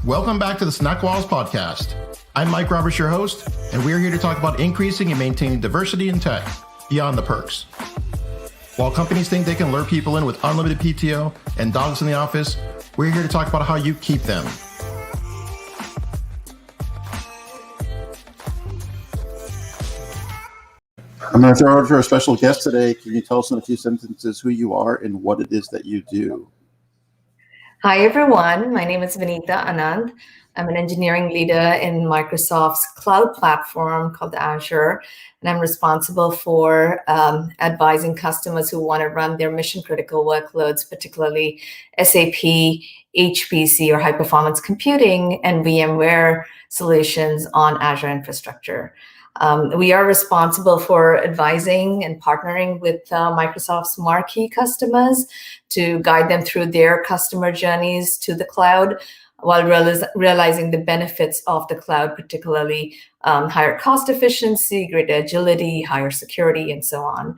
Welcome back to the SnackWalls podcast. I'm Mike Roberts, your host, and we're here to talk about increasing and maintaining diversity in tech beyond the perks. While companies think they can lure people in with unlimited PTO and dogs in the office, we're here to talk about how you keep them. I'm going to throw it over to our special guest today. Can you tell us in a few sentences who you are and what it is that you do? Hi, everyone. My name is Vinita Ananth. I'm an engineering leader in Microsoft's cloud platform called Azure, and I'm responsible for advising customers who want to run their mission-critical workloads, particularly SAP, HPC, or high-performance computing, and VMware solutions on Azure infrastructure. We are responsible for advising and partnering with Microsoft's marquee customers to guide them through their customer journeys to the cloud while realizing the benefits of the cloud, particularly higher cost efficiency, greater agility, higher security, and so on.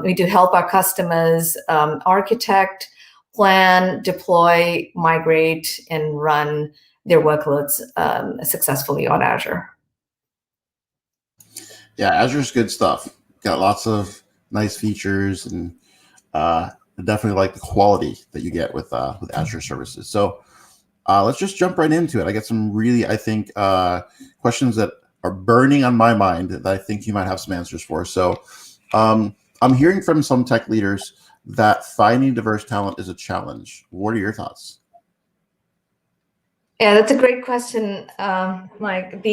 We do help our customers architect, plan, deploy, migrate, and run their workloads successfully on Azure. Yeah, Azure's good stuff. Got lots of nice features, and I definitely like the quality that you get with Azure services. So let's just jump right into it. I got some really, I think, questions that are burning on my mind that I think you might have some answers for. So I'm hearing from some tech leaders that finding diverse talent is a challenge. What are your thoughts? Yeah, that's a great question, Mike.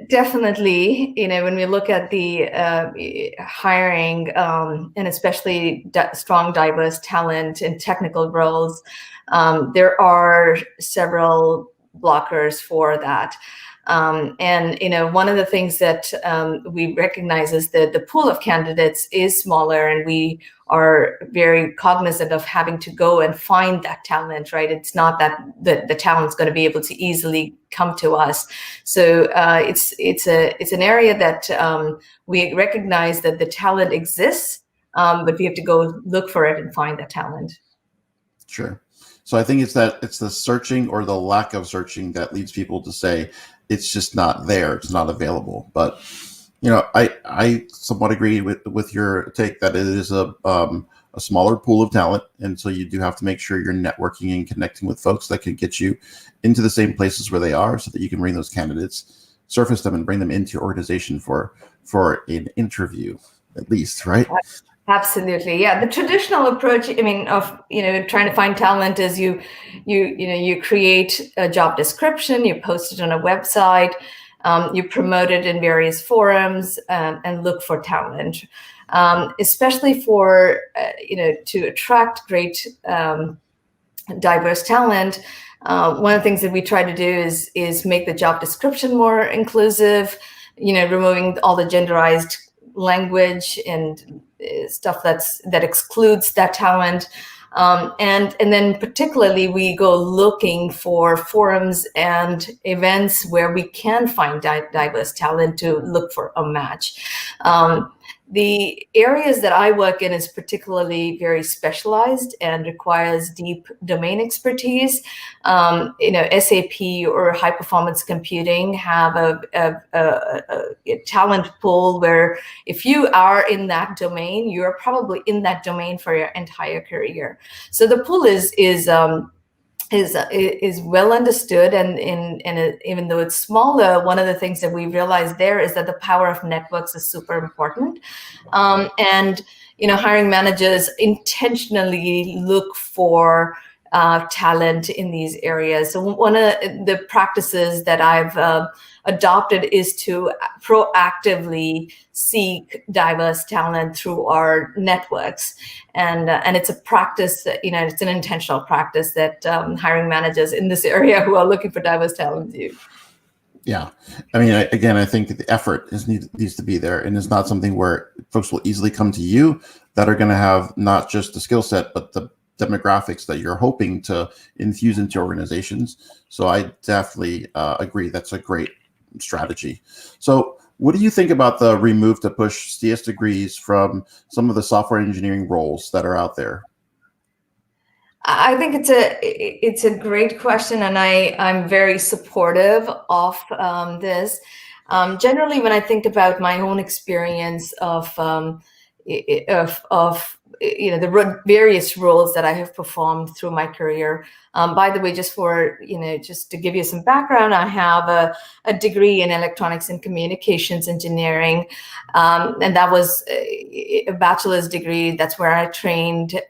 Definitely, when we look at the hiring and especially strong, diverse talent in technical roles, there are several blockers for that. And one of the things that we recognize is that the pool of candidates is smaller, and we are very cognizant of having to go and find that talent, right? It's not that the talent's going to be able to easily come to us. So it's an area that we recognize that the talent exists, but we have to go look for it and find that talent. Sure. So I think it's the searching or the lack of searching that leads people to say it's just not there, it's not available. But I somewhat agree with your take that it is a smaller pool of talent, and so you do have to make sure you're networking and connecting with folks that can get you into the same places where they are, so that you can bring those candidates, surface them, and bring them into your organization for an interview, at least, right? Absolutely, yeah. The traditional approach, of trying to find talent is you create a job description, you post it on a website, you promote it in various forums, and look for talent, especially for to attract great diverse talent. One of the things that we try to do is make the job description more inclusive, removing all the genderized language and stuff that excludes that talent. And then particularly we go looking for forums and events where we can find diverse talent to look for a match. The areas that I work in is particularly very specialized and requires deep domain expertise. SAP or high performance computing have a talent pool where if you are in that domain, you're probably in that domain for your entire career. So the pool is well understood, and even though it's smaller, one of the things that we realized there is that the power of networks is super important, and hiring managers intentionally look for talent in these areas. So one of the practices that I've adopted is to proactively seek diverse talent through our networks, and it's a practice that it's an intentional practice that hiring managers in this area who are looking for diverse talent do. Yeah, I think that the effort needs to be there, and it's not something where folks will easily come to you that are going to have not just the skill set but the demographics that you're hoping to infuse into organizations. So I definitely agree. That's a great strategy. So what do you think about the remove to push CS degrees from some of the software engineering roles that are out there? I think it's a great question, and I'm very supportive of this. Generally, when I think about my own experience of the various roles that I have performed through my career. By the way, just to give you some background, I have a degree in electronics and communications engineering, and that was a bachelor's degree. That's where I trained.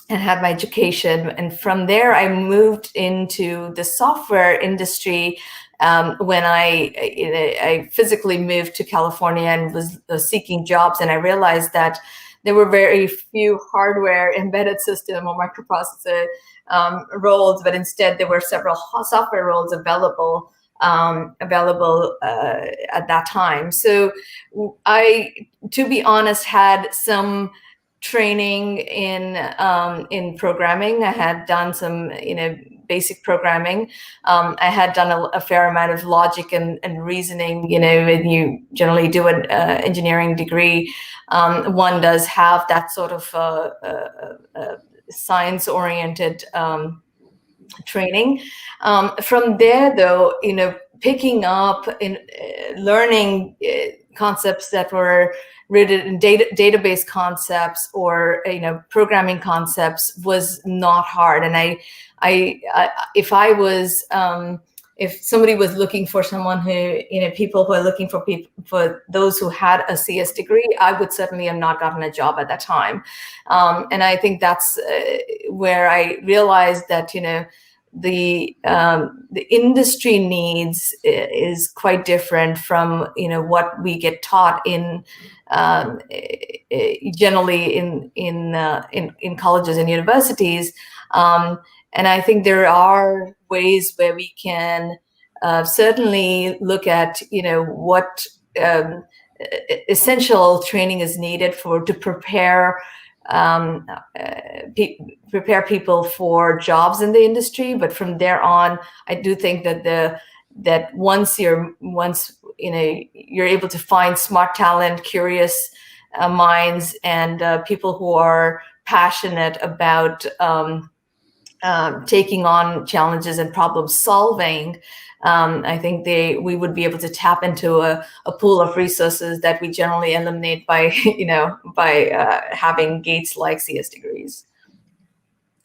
And had my education. And from there, I moved into the software industry when I physically moved to California and was seeking jobs. And I realized that there were very few hardware embedded system or microprocessor roles, but instead there were several software roles available at that time. So I, to be honest, had some training in programming. I had done some basic programming. I had done a fair amount of logic and reasoning. When you generally do an engineering degree, one does have that sort of science-oriented training. From there, though, picking up in learning concepts that were rooted in database concepts or programming concepts was not hard. And if somebody was looking for someone who, people who are looking for those who had a CS degree, I would certainly have not gotten a job at that time. And I think that's where I realized that, the industry needs is quite different from what we get taught in generally in colleges and universities, and I think there are ways where we can certainly look at what essential training is needed to prepare people for jobs in the industry. But from there on, I do think that once you're able to find smart talent, curious minds, and people who are passionate about taking on challenges and problem solving, I think we would be able to tap into a pool of resources that we generally eliminate by having Gates-like CS degrees.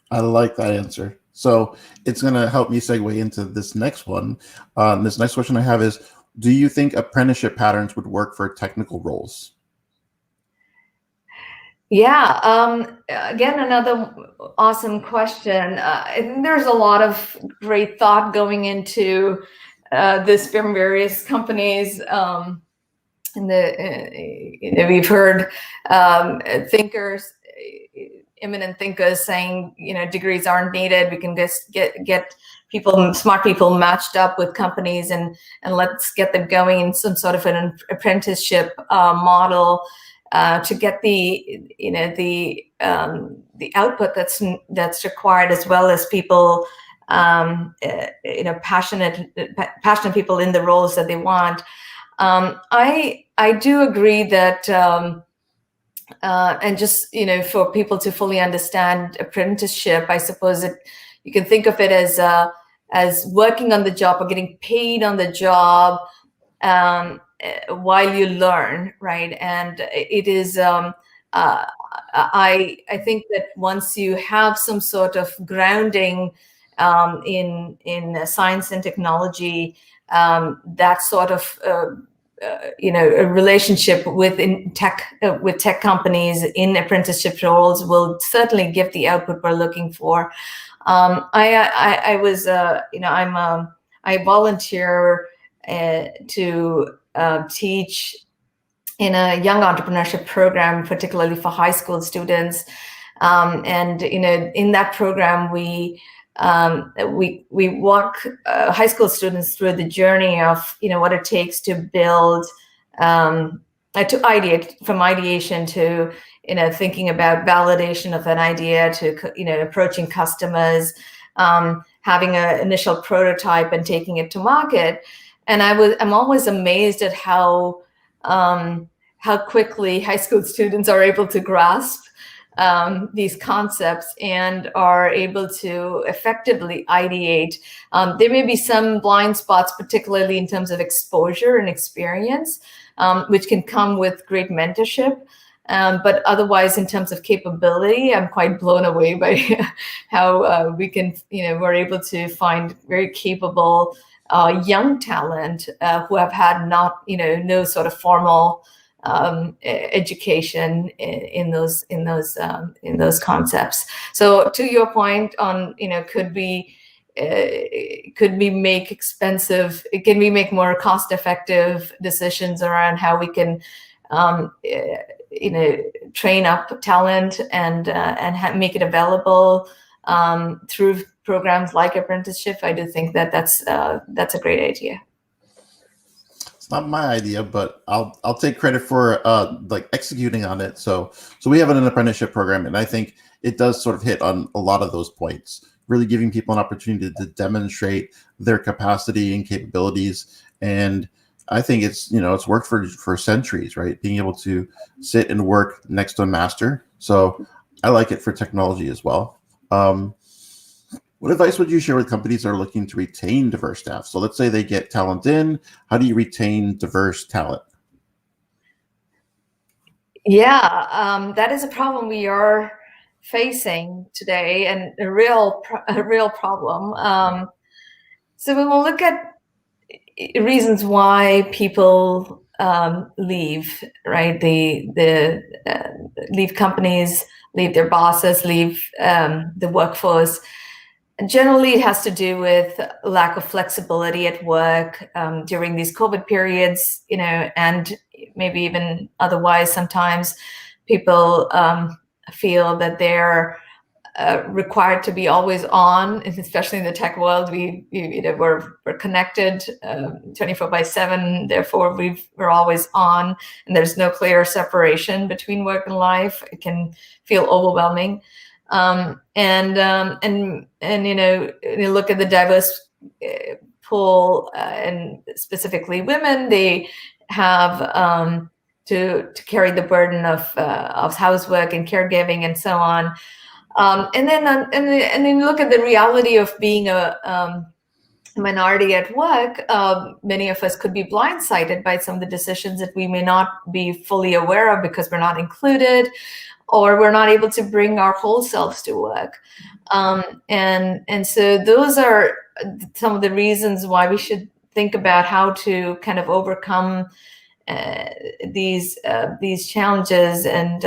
I like that answer. So it's going to help me segue into this next one. This next question I have is, do you think apprenticeship patterns would work for technical roles? Yeah, again, another awesome question. I think there's a lot of great thought going into this from various companies. We've heard thinkers, eminent thinkers saying, degrees aren't needed. We can just get people, smart people, matched up with companies, and let's get them going in some sort of an apprenticeship model. To get the output that's required, as well as people, passionate people in the roles that they want. I do agree that, and just for people to fully understand apprenticeship, I suppose you can think of it as working on the job or getting paid on the job. While you learn, right? And it is, I think that once you have some sort of grounding in science and technology, that sort of a relationship with tech companies in apprenticeship roles will certainly give the output we're looking for. I volunteer to teach in a young entrepreneurship program, particularly for high school students. And in that program, we walk high school students through the journey of what it takes to build, to ideate, from ideation to thinking about validation of an idea, to approaching customers, having an initial prototype and taking it to market. And I'm always amazed at how quickly high school students are able to grasp these concepts and are able to effectively ideate. There may be some blind spots, particularly in terms of exposure and experience, which can come with great mentorship. But otherwise, in terms of capability, I'm quite blown away by how we're able to find very capable young talent who have had no sort of formal education in those concepts. So to your point on, could we make more cost-effective decisions around how we can train up talent and make it available through programs like apprenticeship. I do think that's a great idea. Not my idea, but I'll take credit for executing on it. So we have an apprenticeship program, and I think it does sort of hit on a lot of those points, really giving people an opportunity to demonstrate their capacity and capabilities. And I think it's worked for centuries, right? Being able to sit and work next to a master. So I like it for technology as well. What advice would you share with companies that are looking to retain diverse staff? So let's say they get talent in. How do you retain diverse talent? Yeah, that is a problem we are facing today, and a real problem. So when we look at reasons why people leave, right? The leave companies, leave their bosses, leave the workforce. Generally, it has to do with lack of flexibility at work during these COVID periods, and maybe even otherwise. Sometimes people feel that they're required to be always on, especially in the tech world. We're connected 24/7. Therefore, we're always on, and there's no clear separation between work and life. It can feel overwhelming. And you look at the diverse pool, and specifically women, they have to carry the burden of housework and caregiving and so on. And then look at the reality of being a minority at work. Many of us could be blindsided by some of the decisions that we may not be fully aware of because we're not included, or we're not able to bring our whole selves to work. And so those are some of the reasons why we should think about how to kind of overcome these challenges and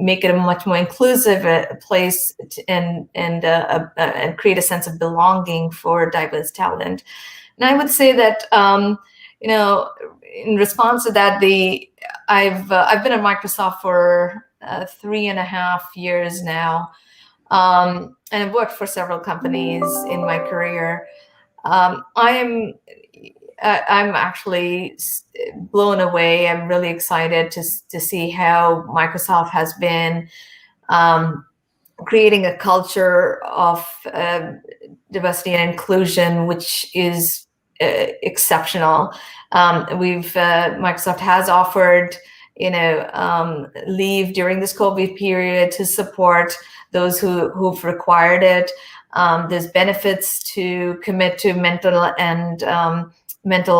make it a much more inclusive place and create a sense of belonging for diverse talent. And I would say that in response to that, I've been at Microsoft for 3.5 years now, and I've worked for several companies in my career. I'm actually blown away. I'm really excited to see how Microsoft has been creating a culture of diversity and inclusion, which is exceptional. Microsoft has offered leave during this COVID period to support those who've required it. There's benefits to commit to mental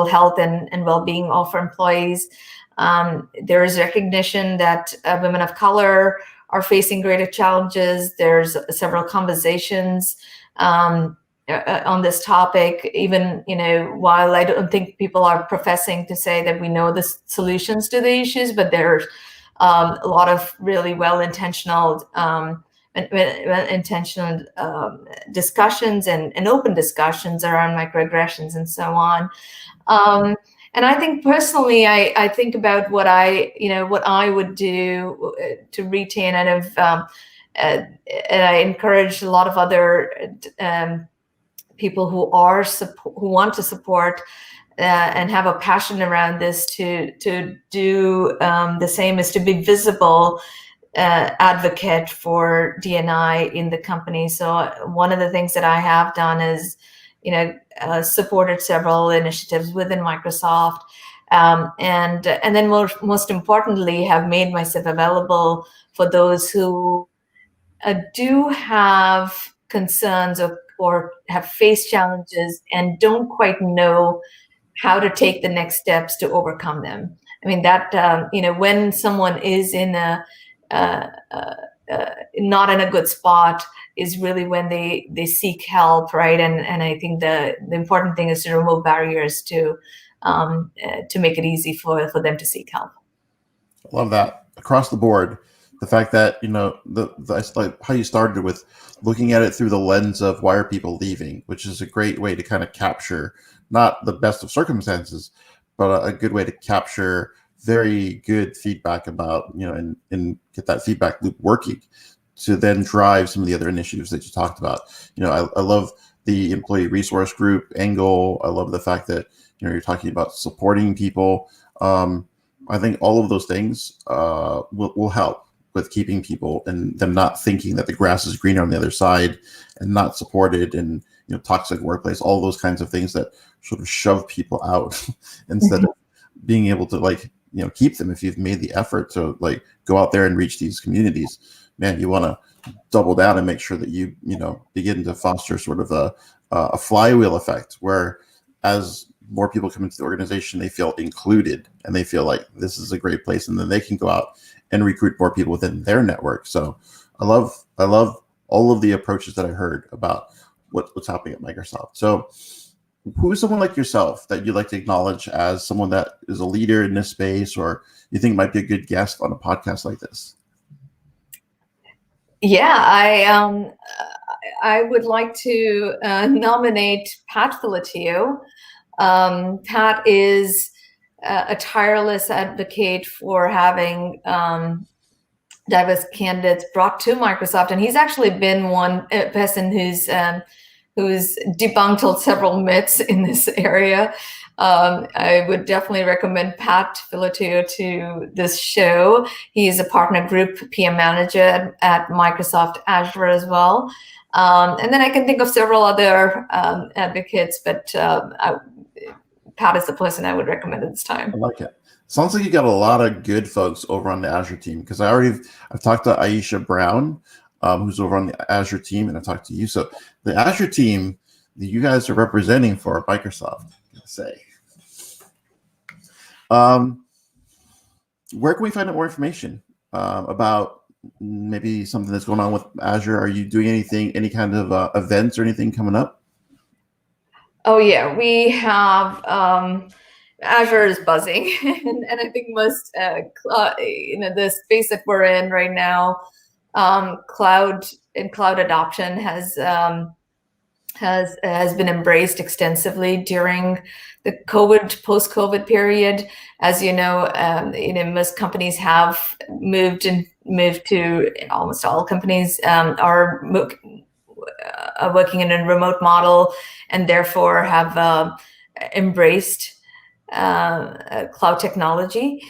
health and well-being of our employees. There is recognition that women of color are facing greater challenges. There's several conversations on this topic, even while I don't think people are professing to say that we know the solutions to the issues, but there's a lot of really well-intentioned discussions and open discussions around microaggressions and so on. And I think personally, I think about what I would do to retain, and I encourage a lot of other people who want to support and have a passion around this to do the same, is to be visible advocate for D&I in the company. So one of the things that I have done is supported several initiatives within Microsoft, and then most importantly, have made myself available for those who do have concerns or have faced challenges and don't quite know how to take the next steps to overcome them. I mean, that, when someone is in not in a good spot is really when they seek help, right? And I think the important thing is to remove barriers to make it easy for them to seek help. I love that across the board. The fact that, the like how you started with looking at it through the lens of why are people leaving, which is a great way to kind of capture not the best of circumstances, but a good way to capture very good feedback about, and get that feedback loop working to then drive some of the other initiatives that you talked about. I love the employee resource group angle. I love the fact that, you're talking about supporting people. I think all of those things will help with keeping people and them not thinking that the grass is greener on the other side and not supported and, toxic workplace, all those kinds of things that sort of shove people out instead of being able to keep them. If you've made the effort to go out there and reach these communities, man, you want to double down and make sure that you begin to foster sort of a flywheel effect where as more people come into the organization, they feel included and they feel like this is a great place, and then they can go out and recruit more people within their network. So I love all of the approaches that I heard about what's happening at Microsoft. So who is someone like yourself that you'd like to acknowledge as someone that is a leader in this space, or you think might be a good guest on a podcast like this? Yeah, I would like to nominate Pat Filatio. Pat is a tireless advocate for having diverse candidates brought to Microsoft, and he's actually been one person who's debunked several myths in this area. I would definitely recommend Pat Filatio to this show. He's a partner group PM manager at Microsoft Azure as well. And then I can think of several other advocates, but Pat is the person I would recommend at this time. I like it. Sounds like you got a lot of good folks over on the Azure team, because I've talked to Aisha Brown, who's over on the Azure team, and I've talked to you. So the Azure team that you guys are representing for Microsoft, I say. Where can we find out more information about maybe something that's going on with Azure? Are you doing any kind of events or anything coming up? Oh yeah, we have Azure is buzzing, and I think most the space that we're in right now, cloud adoption has been embraced extensively during the post-COVID period. As most companies have moved to, almost all companies are working in a remote model, and therefore have embraced cloud technology.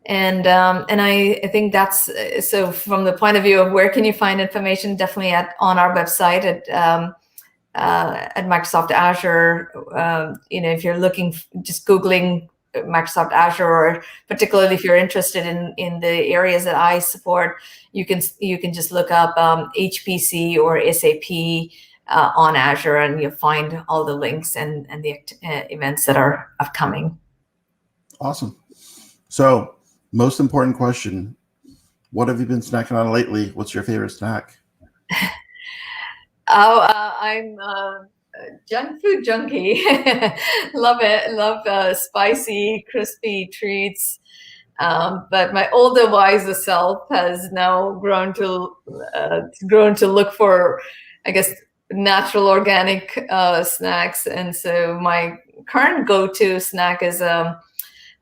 And I think that's, so from the point of view of where can you find information, definitely on our website at Microsoft Azure. If you're looking, just Googling Microsoft Azure, or particularly if you're interested in the areas that I support, you can just look up HPC or SAP on Azure, and you'll find all the links and the events that are upcoming. Awesome. So, most important question: what have you been snacking on lately? What's your favorite snack? I'm a junk food junkie. Love it. Love spicy, crispy treats. But my older, wiser self has now grown to look for, I guess, natural, organic snacks. And so my current go-to snack is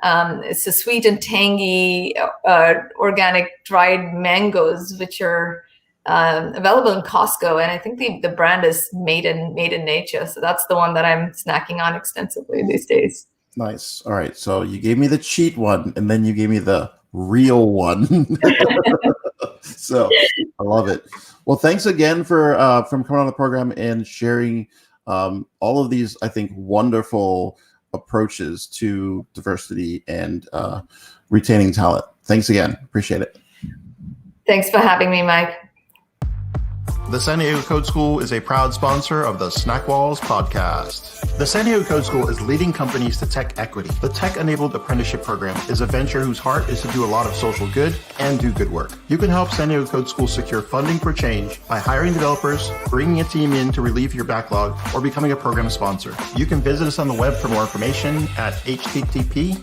it's a sweet and tangy organic dried mangoes, which are available in Costco, and I think the brand is made in nature. So that's the one that I'm snacking on extensively these days. Nice. All right. So you gave me the cheat one, and then you gave me the real one. So I love it. Well, thanks again for coming on the program and sharing all of these, I think, wonderful approaches to diversity and retaining talent. Thanks again. Appreciate it. Thanks for having me, Mike. The San Diego Code School is a proud sponsor of the SnackWalls podcast. The San Diego Code School is leading companies to tech equity. The tech-enabled apprenticeship program is a venture whose heart is to do a lot of social good and do good work. You can help San Diego Code School secure funding for change by hiring developers, bringing a team in to relieve your backlog, or becoming a program sponsor. You can visit us on the web for more information at http://stcs.io.